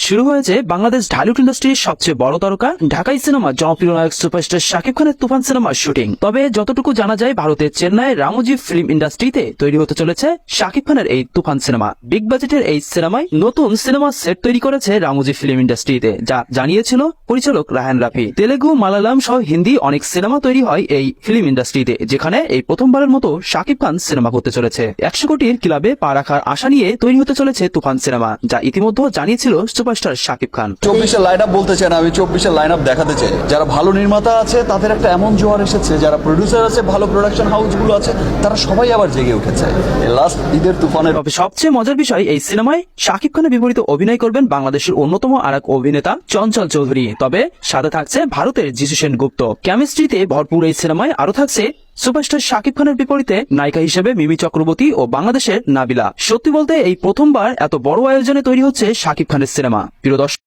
শুরু হয়েছে বাংলাদেশ ঢালিউড ইন্ডাস্ট্রির সবচেয়ে বড় তারকা ঢাকাই সিনেমা জনপ্রিয় নায়ক সুপারস্টার শাকিব খানের তুফান সিনেমার শুটিং। তবে যতটুকু জানা যায়, ভারতের চেন্নাই রামোজি ফিল্ম ইন্ডাস্ট্রিতে তৈরি হতে চলেছে শাকিব খানের এই তুফান সিনেমা। বিগ বাজেটের এই সিনেমায় নতুন সিনেমা সেট তৈরি করেছে রামোজি ফিল্ম ইন্ডাস্ট্রিতে, যা জানিয়েছিল পরিচালক রায়হান রাফি। তেলেগু, মালায়ালাম সহ হিন্দি অনেক সিনেমা তৈরি হয় এই ফিল্ম ইন্ডাস্ট্রিতে, যেখানে এই প্রথমবারের মতো শাকিব খান সিনেমা করতে চলেছে। 100 কোটির ক্লাবে পা রাখার আশা নিয়ে তৈরি হতে চলেছে তুফান সিনেমা, যা ইতিমধ্যে জানিয়েছিল superstar Shakib Khan. 24-এর line up বলতে চাই না, আমি 24-এর লাইন আপ দেখাতে চাই। যারা ভালো নির্মাতা আছে তাদের একটা এমন জোয়ার এসেছে, যারা প্রডিউসার আছে, ভালো প্রোডাকশন হাউসগুলো আছে, তারা সবাই আবার জেগে উঠেছে লাস্ট ঈদের তুফানের। তবে সবচেয়ে মজার বিষয়, এই সিনেমায় শাকিব খানের বিপরীতে অভিনয় করবেন বাংলাদেশের অন্যতম আরেক অভিনেতা চঞ্চল চৌধুরী। তবে সাথে থাকছে ভারতের যিশু সেনগুপ্ত। কেমিস্ট্রিতে ভরপুর এই সিনেমায় আরো থাকছে সুপারস্টার শাকিব খানের বিপরীতে নায়িকা হিসেবে মিমি চক্রবর্তী ও বাংলাদেশের নাবিলা। সত্যি বলতে এই প্রথমবার এত বড় আয়োজনে তৈরি হচ্ছে শাকিব খানের সিনেমা। প্রিয় দর্শক।